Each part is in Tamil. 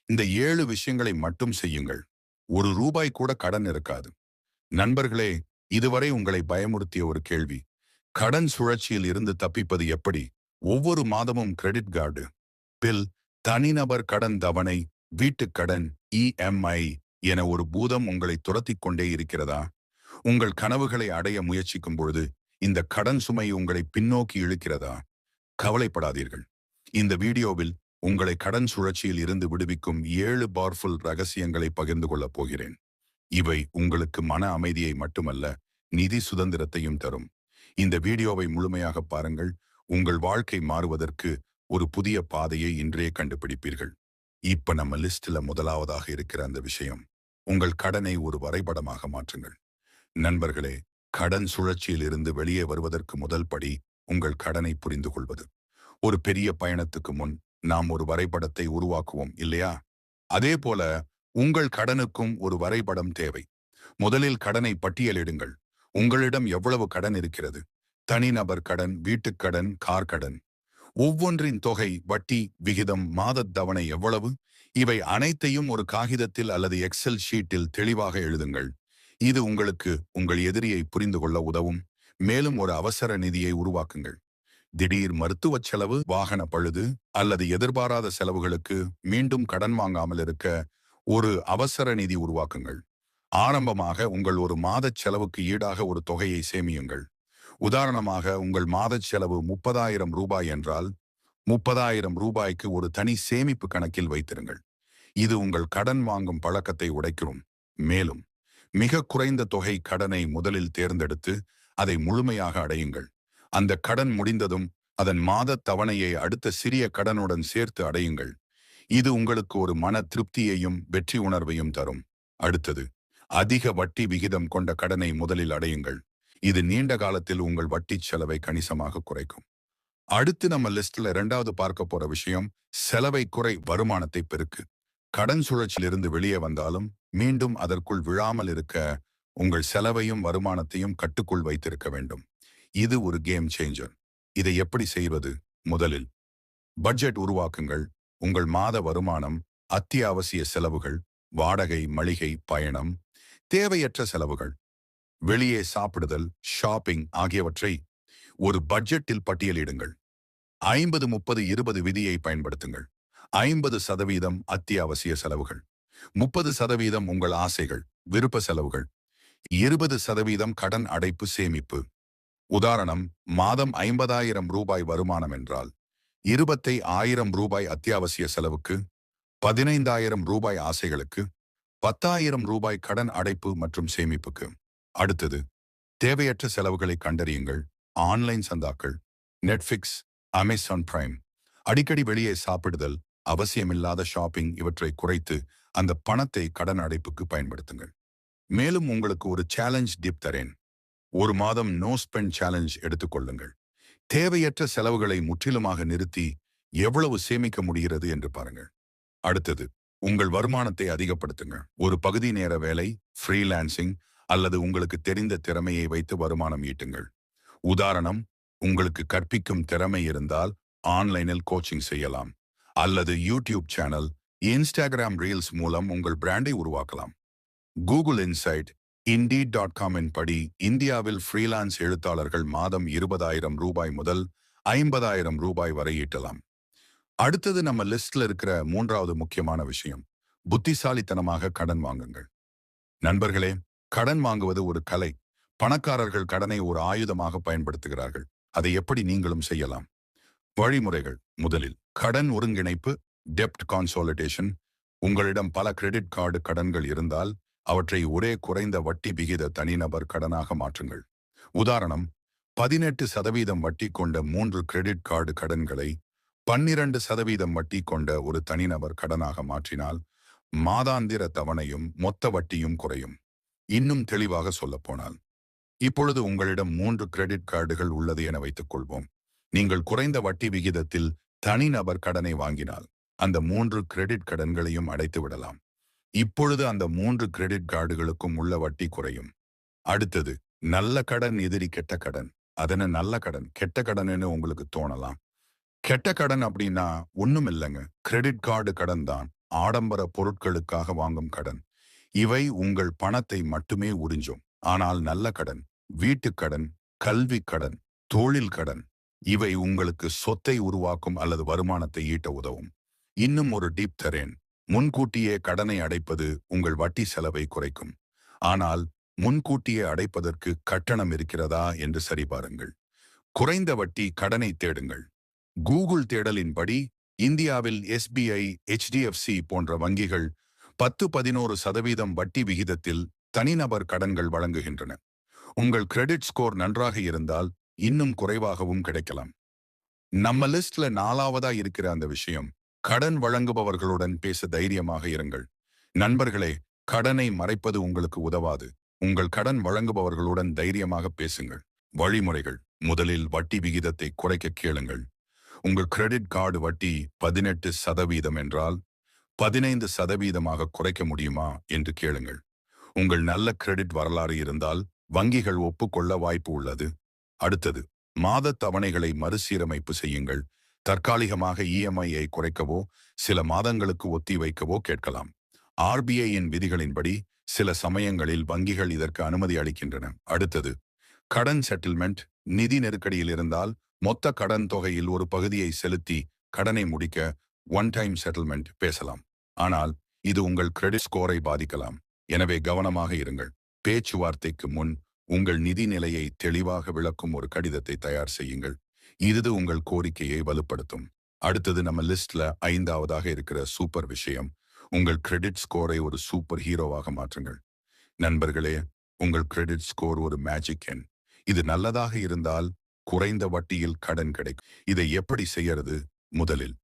இந்த 7 விஷயங்களை மட்டும் செய்யுங்கள். ரூபாய் கூட கடன் இருக்காது. நண்பர்களே, இதுவரை உங்களை பயமுறுத்திய ஒரு கேள்வி. கடன் சுழற்சியில் இருந்து தப்பிப்பது எப்படி? ஒவ்வொரு மாதமும் கிரெடிட் கார்டு, பில், தனிநபர் கடன் தவணை, வீட்டுக் கடன், இஎம்ஐ என ஒரு பூதம் உங்களை துரத்திக் கொண்டே இருக்கிறதா? உங்கள் கனவுகளை அடைய முயற்சிக்கும் பொழுது இந்த கடன் சுமை உங்களை பின்னோக்கி இழுக்கிறதா? கவலைப்படாதீர்கள். இந்த வீடியோவில் உங்களை கடன் சுழற்சியில் இருந்து விடுவிக்கும் 7 பவர்ஃபுல் ரகசியங்களை பகிர்ந்து கொள்ளப் போகிறேன். இவை உங்களுக்கு மன அமைதியை மட்டுமல்ல, நிதி சுதந்திரத்தையும் தரும். இந்த வீடியோவை முழுமையாக பாருங்கள். உங்கள் வாழ்க்கை மாறுவதற்கு ஒரு புதிய பாதையை இன்றே கண்டுபிடிப்பீர்கள். இப்ப நம்ம லிஸ்ட்ல முதலாவதாக இருக்கிற அந்த விஷயம், உங்கள் கடனை ஒரு வரைபடமாக மாற்றுங்கள். நண்பர்களே, கடன் சுழற்சியில் இருந்து வெளியே வருவதற்கு முதல் படி உங்கள் கடனை புரிந்து கொள்வது. ஒரு பெரிய பயணத்துக்கு முன் நாம் ஒரு வரைபடத்தை உருவாக்குவோம் இல்லையா? அதே போல உங்கள் கடனுக்கும் ஒரு வரைபடம் தேவை. முதலில் கடனை பட்டியலிடுங்கள். உங்களிடம் எவ்வளவு கடன் இருக்கிறது? தனிநபர் கடன், வீட்டுக் கடன், கார் கடன். ஒவ்வொன்றின் தொகை, வட்டி விகிதம், மாதத் தவணை எவ்வளவு? இவை அனைத்தையும் ஒரு காகிதத்தில் அல்லது எக்ஸல் ஷீட்டில் தெளிவாக எழுதுங்கள். இது உங்களுக்கு உங்கள் எதிரியை புரிந்து கொள்ள உதவும். மேலும் ஒரு அவசர நிதியை உருவாக்குங்கள். திடீர் மருத்துவச் செலவு, வாகன பழுது அல்லது எதிர்பாராத செலவுகளுக்கு மீண்டும் கடன் வாங்காமல் இருக்க ஒரு அவசர நிதி உருவாக்குங்கள். ஆரம்பமாக உங்கள் ஒரு மாதச் செலவுக்கு ஈடாக ஒரு தொகையை சேமியுங்கள். உதாரணமாக, உங்கள் மாதச் செலவு 30,000 ரூபாய் என்றால் 30,000 ரூபாய்க்கு ஒரு தனி சேமிப்பு கணக்கில் வைத்திருங்கள். இது உங்கள் கடன் வாங்கும் பழக்கத்தை உடைக்கும். மேலும் மிக குறைந்த தொகை கடனை முதலில் தேர்ந்தெடுத்து அதை முழுமையாக அடையுங்கள். அந்த கடன் முடிந்ததும் அதன் மாதத் தவணையை அடுத்த சிறிய கடனுடன் சேர்த்து அடையுங்கள். இது உங்களுக்கு ஒரு மன திருப்தியையும் வெற்றி உணர்வையும் தரும். அடுத்தது, அதிக வட்டி விகிதம் கொண்ட கடனை முதலில் அடையுங்கள். இது நீண்ட காலத்தில் உங்கள் வட்டி செலவை கணிசமாக குறைக்கும். அடுத்து நம்ம லிஸ்ட்ல 2வது பார்க்க போற விஷயம், செலவை குறை, வருமானத்தை பெருக்கு. கடன் சுழற்சியிலிருந்து வெளியே வந்தாலும் மீண்டும் அதற்குள் விழாமல் இருக்க உங்கள் செலவையும் வருமானத்தையும் கட்டுக்குள் வைத்திருக்க வேண்டும். இது ஒரு கேம் சேஞ்சர். இதை எப்படி செய்வது? முதலில் பட்ஜெட் உருவாக்குங்கள். உங்கள் மாத வருமானம், அத்தியாவசிய செலவுகள், வாடகை, மளிகை, பயணம், தேவையற்ற செலவுகள், வெளியே சாப்பிடுதல், ஷாப்பிங் ஆகியவற்றை ஒரு பட்ஜெட்டில் பட்டியலிடுங்கள். 50-30-20 விதியை பயன்படுத்துங்கள். 50% அத்தியாவசிய செலவுகள், 30% உங்கள் ஆசைகள், விருப்ப செலவுகள், 20% கடன் அடைப்பு சேமிப்பு. உதாரணம், மாதம் 50,000 ரூபாய் வருமானம் என்றால் 25,000 ரூபாய் அத்தியாவசிய செலவுக்கு, 15,000 ரூபாய் ஆசைகளுக்கு, 10,000 ரூபாய் கடன் அடைப்பு மற்றும் சேமிப்புக்கு. அடுத்தது, தேவையற்ற செலவுகளை கண்டறியுங்கள். ஆன்லைன் சந்தாக்கள், நெட்ஃபிளிக்ஸ், அமேசான் பிரைம், அடிக்கடி வெளியே சாப்பிடுதல், அவசியமில்லாத ஷாப்பிங் இவற்றை குறைத்து அந்த பணத்தை கடன் அடைப்புக்கு பயன்படுத்துங்கள். மேலும் உங்களுக்கு ஒரு சேலஞ்ச் டிப் தரேன். ஒரு மாதம் நோ ஸ்பெண்ட் சேலஞ்ச் எடுத்துக்கொள்ளுங்கள். தேவையற்ற செலவுகளை முற்றிலுமாக நிறுத்தி எவ்வளவு சேமிக்க முடிகிறது என்று பாருங்கள். அடுத்தது, உங்கள் வருமானத்தை அதிகப்படுத்துங்கள். ஒரு பகுதி நேர வேலை, ஃப்ரீலான்சிங் அல்லது உங்களுக்கு தெரிந்த திறமையை வைத்து வருமானம் ஈட்டுங்கள். உதாரணம், உங்களுக்கு கற்பிக்கும் திறமை இருந்தால் ஆன்லைனில் கோச்சிங் செய்யலாம். அல்லது யூடியூப் சேனல், இன்ஸ்டாகிராம் ரீல்ஸ் மூலம் உங்கள் பிராண்டை உருவாக்கலாம். கூகுள் இன்சைட், Indeed.com படி இந்தியாவில் ஃப்ரீலான்ஸ் எழுத்தாளர்கள் மாதம் 20,000 ரூபாய் முதல் 50,000 ரூபாய் வரை ஈட்டலாம். அடுத்தது நம்ம லிஸ்ட்ல இருக்கிற 3வது முக்கியமான விஷயம், புத்திசாலித்தனமாக கடன் வாங்குங்கள். நண்பர்களே, கடன் வாங்குவது ஒரு கலை. பணக்காரர்கள் கடனை ஒரு ஆயுதமாக பயன்படுத்துகிறார்கள். அதை எப்படி நீங்களும் செய்யலாம்? வழிமுறைகள். முதலில், கடன் ஒருங்கிணைப்பு, டெப்ட் கான்சாலிடேஷன். உங்களிடம் பல கிரெடிட் கார்டு கடன்கள் இருந்தால் அவற்றை ஒரே குறைந்த வட்டி விகித தனிநபர் கடனாக மாற்றுங்கள். உதாரணம், 18% வட்டி கொண்ட 3 கிரெடிட் கார்டு கடன்களை 12% வட்டி கொண்ட ஒரு தனிநபர் கடனாக மாற்றினால் மாதாந்திர தவணையும் மொத்த வட்டியும் குறையும். இன்னும் தெளிவாக சொல்லப்போனால், இப்பொழுது உங்களிடம் 3 கிரெடிட் கார்டுகள் உள்ளது என வைத்துக் கொள்வோம். நீங்கள் குறைந்த வட்டி விகிதத்தில் தனிநபர் கடனை வாங்கினால் அந்த 3 கிரெடிட் கடன்களையும் அடைத்து விடலாம். இப்பொழுது அந்த 3 கிரெடிட் கார்டுகளுக்கும் உள்ள வட்டி குறையும். அடுத்தது, நல்ல கடன் எதிரி கெட்ட கடன். அதென்ன நல்ல கடன், கெட்ட கடன்னு உங்களுக்கு தோணலாம். கெட்ட கடன் அப்படின்னா ஒண்ணும் இல்லைங்க, கிரெடிட் கார்டு கடன் தான். ஆடம்பர பொருட்களுக்காக வாங்கும் கடன். இவை உங்கள் பணத்தை மட்டுமே உறிஞ்சும். ஆனால் நல்ல கடன், வீட்டுக்கடன், கல்வி கடன், தொழில் கடன், இவை உங்களுக்கு சொத்தை உருவாக்கும் அல்லது வருமானத்தை ஈட்ட உதவும். இன்னும் ஒரு டீப் தரேன். முன்கூட்டியே கடனை அடைப்பது உங்கள் வட்டி செலவை குறைக்கும். ஆனால் முன்கூட்டியே அடைப்பதற்கு கட்டணம் இருக்கிறதா என்று சரிபாருங்கள். குறைந்த வட்டி கடனை தேடுங்கள். கூகுள் தேடலின்படி இந்தியாவில் SBI, HDFC போன்ற வங்கிகள் 10-11% வட்டி விகிதத்தில் தனிநபர் கடன்கள் வழங்குகின்றன. உங்கள் கிரெடிட் ஸ்கோர் நன்றாக இருந்தால் இன்னும் குறைவாகவும் கிடைக்கலாம். நம்ம லிஸ்ட்ல 4வதா இருக்கிற அந்த விஷயம், கடன் வழங்குபவர்களுடன் பேச தைரியமாக இருங்கள். நண்பர்களே, கடனை மறைப்பது உங்களுக்கு உதவாது. உங்கள் கடன் வழங்குபவர்களுடன் தைரியமாக பேசுங்கள். வழிமுறைகள்: முதலில் வட்டி விகிதத்தை குறைக்க கேளுங்கள். உங்கள் கிரெடிட் கார்டு வட்டி 18% என்றால் 15% குறைக்க முடியுமா என்று கேளுங்கள். உங்கள் நல்ல கிரெடிட் வரலாறு இருந்தால் வங்கிகள் ஒப்புக்கொள்ள வாய்ப்பு உள்ளது. அடுத்தது, மாத தவணைகளை மறுசீரமைப்பு செய்யுங்கள். தற்காலிகமாக EMI-ஐ குறைக்கவோ சில மாதங்களுக்கு ஒத்தி வைக்கவோ கேட்கலாம். RBI-யின் விதிகளின்படி சில சமயங்களில் வங்கிகள் இதற்கு அனுமதி அளிக்கின்றன. அடுத்தது, கடன் செட்டில்மெண்ட். நிதி நெருக்கடியில் இருந்தால் மொத்த கடன் தொகையில் ஒரு பகுதியை செலுத்தி கடனை முடிக்க ஒன் டைம் செட்டில்மெண்ட் பேசலாம். ஆனால் இது உங்கள் கிரெடிட் ஸ்கோரை பாதிக்கலாம். எனவே கவனமாக இருங்கள். பேச்சுவார்த்தைக்கு முன் உங்கள் நிதி நிலையை தெளிவாக விளக்கும் ஒரு கடிதத்தை தயார் செய்யுங்கள். இது உங்கள் கோரிக்கையை வலுப்படுத்தும். அடுத்தது, நம்ம லிஸ்ட்ல 5வதாக இருக்கிற சூப்பர் விஷயம், உங்கள் கிரெடிட் ஸ்கோரை ஒரு சூப்பர் ஹீரோவாக மாற்றுங்கள். நண்பர்களே, உங்கள் கிரெடிட் ஸ்கோர் ஒரு மேஜிக் எண். இது நல்லதாக இருந்தால் குறைந்த வட்டியில் கடன் கிடைக்கும். இதை எப்படி செய்யறது? முதலில்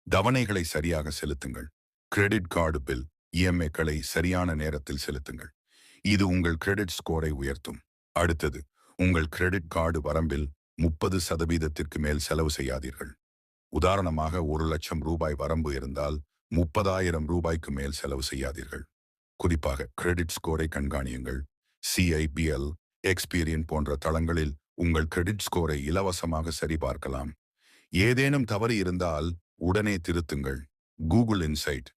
தவணைகளை சரியாக செலுத்துங்கள். கிரெடிட் கார்டு பில், EMI-களை சரியான நேரத்தில் செலுத்துங்கள். இது உங்கள் கிரெடிட் ஸ்கோரை உயர்த்தும். அடுத்தது, உங்கள் கிரெடிட் கார்டு வரம்பில் 30%க்கு மேல் செலவு செய்யாதீர்கள். உதாரணமாக, 1,00,000 ரூபாய் வரம்பு இருந்தால் 30,000 ரூபாய்க்கு மேல் செலவு செய்யாதீர்கள். குறிப்பாக கிரெடிட் ஸ்கோரை கண்காணியுங்கள். CIBL, எக்ஸ்பீரியன் போன்ற தளங்களில் உங்கள் கிரெடிட் ஸ்கோரை இலவசமாக சரிபார்க்கலாம். ஏதேனும் தவறு இருந்தால் உடனே திருத்துங்கள். Google inside.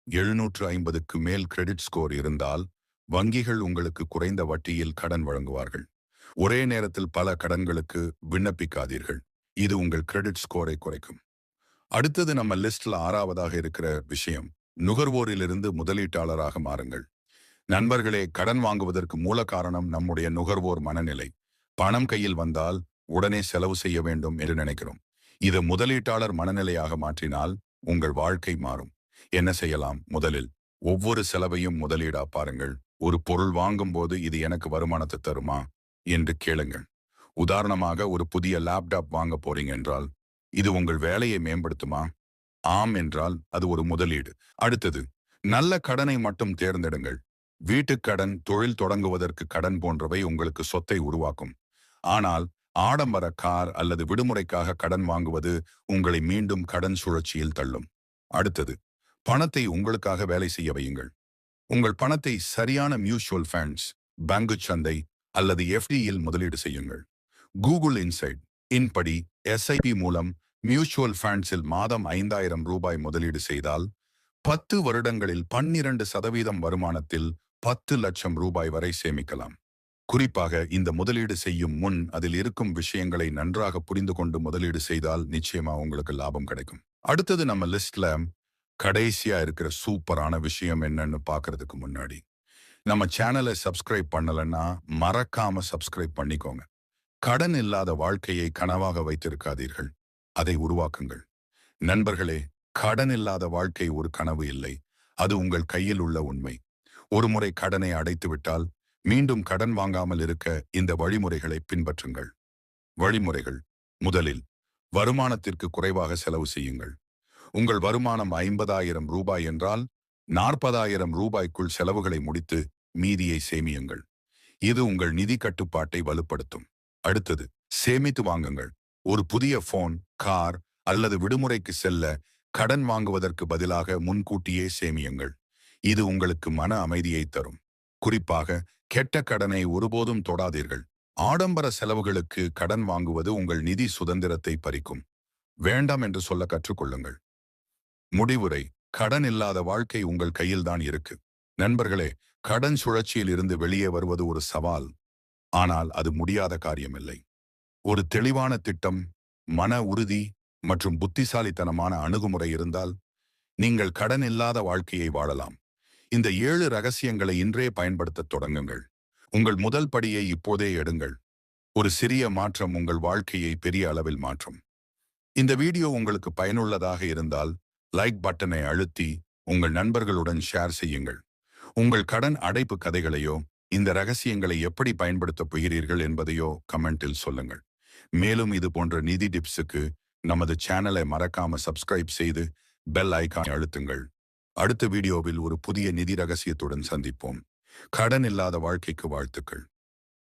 750க்கு மேல் கிரெடிட் ஸ்கோர் இருந்தால் வங்கிகள் உங்களுக்கு குறைந்த வட்டியில் கடன் வழங்குவார்கள். ஒரே நேரத்தில் பல கடன்களுக்கு விண்ணப்பிக்காதீர்கள். இது உங்கள் கிரெடிட் ஸ்கோரை குறைக்கும். அடுத்தது, நம்ம லிஸ்ட்ல 6வதாக இருக்கிற விஷயம், நுகர்வோரிலிருந்து முதலீட்டாளராக மாறுங்கள். நண்பர்களே, கடன் வாங்குவதற்கு மூல காரணம் நம்முடைய நுகர்வோர் மனநிலை. பணம் கையில் வந்தால் உடனே செலவு செய்ய வேண்டும் என்று நினைக்கிறோம். இது முதலீட்டாளர் மனநிலையாக மாற்றினால் உங்கள் வாழ்க்கை மாறும். என்ன செய்யலாம்? முதலில் ஒவ்வொரு செலவையும் முதலீடா பாருங்கள். ஒரு பொருள் வாங்கும் போது இது எனக்கு வருமானத்தை தருமா என்று கேளுங்கள். உதாரணமாக, ஒரு புதிய லேப்டாப் வாங்க போறீங்க என்றால் இது உங்கள் வேலையை மேம்படுத்துமா? ஆம் என்றால் அது ஒரு முதலீடு. அடுத்தது, நல்ல கடனை மட்டும் தேர்ந்தெடுங்கள். வீட்டுக்கடன், தொழில் தொடங்குவதற்கு கடன் போன்றவை உங்களுக்கு சொத்தை உருவாக்கும். ஆனால் ஆடம்பர கார் அல்லது விடுமுறைக்காக கடன் வாங்குவது உங்களை மீண்டும் கடன் சுழற்சியில் தள்ளும். அடுத்தது, பணத்தை உங்களுக்காக வேலை செய்ய வையுங்கள். உங்கள் பணத்தை சரியான மியூச்சுவல் ஃபண்ட்ஸ், பங்கு சந்தை அல்லது FD-யில் முதலீடு செய்யுங்கள். கூகுள் இன்சைட் இன்படி SIP மூலம் மியூச்சுவல் ஃபண்ட்ஸில் மாதம் 5,000 ரூபாய் முதலீடு செய்தால் 10 வருடங்களில் 12% வருமானத்தில் 10 லட்சம் ரூபாய் வரை சேமிக்கலாம். குறிப்பாக இந்த முதலீடு செய்யும் முன் அதில் இருக்கும் விஷயங்களை நன்றாக புரிந்து கொண்டு முதலீடு செய்தால் நிச்சயமா உங்களுக்கு லாபம் கிடைக்கும். அடுத்தது, நம்ம லிஸ்ட்ல கடைசியா இருக்கிற சூப்பரான விஷயம் என்னன்னு பார்க்கறதுக்கு முன்னாடி நம்ம சேனலை சப்ஸ்கிரைப் பண்ணலன்னா மறக்காம சப்ஸ்கிரைப் பண்ணிக்கோங்க. கடன் இல்லாத வாழ்க்கையை கனவாக வைத்திருக்காதீர்கள், அதை உருவாக்குங்கள். நண்பர்களே, கடன் இல்லாத வாழ்க்கை ஒரு கனவு இல்லை, அது உங்கள் கையில் உள்ள உண்மை. ஒருமுறை கடனை அடைத்துவிட்டால் மீண்டும் கடன் வாங்காமல் இருக்க இந்த வழிமுறைகளை பின்பற்றுங்கள். வழிமுறைகள்: முதலில், வருமானத்திற்கு குறைவாக செலவு செய்யுங்கள். உங்கள் வருமானம் 50,000 ரூபாய் என்றால் 40,000 ரூபாய்க்குள் செலவுகளை முடித்து மீதியை சேமியுங்கள். இது உங்கள் நிதி கட்டுப்பாட்டை வலுப்படுத்தும். அடுத்தது, சேமித்து வாங்குங்கள். ஒரு புதிய போன், கார் அல்லது விடுமுறைக்கு செல்ல கடன் வாங்குவதற்கு பதிலாக முன்கூட்டியே சேமியுங்கள். இது உங்களுக்கு மன அமைதியை தரும். குறிப்பாக கெட்ட கடனை ஒருபோதும் தொடாதீர்கள். ஆடம்பர செலவுகளுக்கு கடன் வாங்குவது உங்கள் நிதி சுதந்திரத்தை பறிக்கும். வேண்டாம் என்று சொல்ல கற்றுக்கொள்ளுங்கள். முடிவுரை: கடன் இல்லாத வாழ்க்கை உங்கள் கையில்தான் இருக்கு. நண்பர்களே, கடன் சுழற்சியில் இருந்து வெளியே வருவது ஒரு சவால். ஆனால் அது முடியாத காரியமில்லை. ஒரு தெளிவான திட்டம், மன உறுதி மற்றும் புத்திசாலித்தனமான அணுகுமுறை இருந்தால் நீங்கள் கடன் இல்லாத வாழ்க்கையை வாழலாம். இந்த 7 ரகசியங்களை இன்றே பயன்படுத்தத் தொடங்குங்கள். உங்கள் முதல் படியை இப்போதே எடுங்கள். ஒரு சிறிய மாற்றம் உங்கள் வாழ்க்கையை பெரிய அளவில் மாற்றும். இந்த வீடியோ உங்களுக்கு பயனுள்ளதாக இருந்தால் லைக் பட்டனை அழுத்தி உங்கள் நண்பர்களுடன் ஷேர் செய்யுங்கள். உங்கள் கடன் அடைப்பு கதைகளையோ இந்த ரகசியங்களை எப்படி பயன்படுத்தப் போகிறீர்கள் என்பதையோ கமெண்டில் சொல்லுங்கள். மேலும் இது போன்ற நிதி டிப்ஸுக்கு நமது சேனலை மறக்காம சப்ஸ்கிரைப் செய்து பெல் ஐகானை அழுத்துங்கள். அடுத்த வீடியோவில் ஒரு புதிய நிதி ரகசியத்துடன் சந்திப்போம். கடன் இல்லாத வாழ்க்கைக்கு வாழ்த்துக்கள்.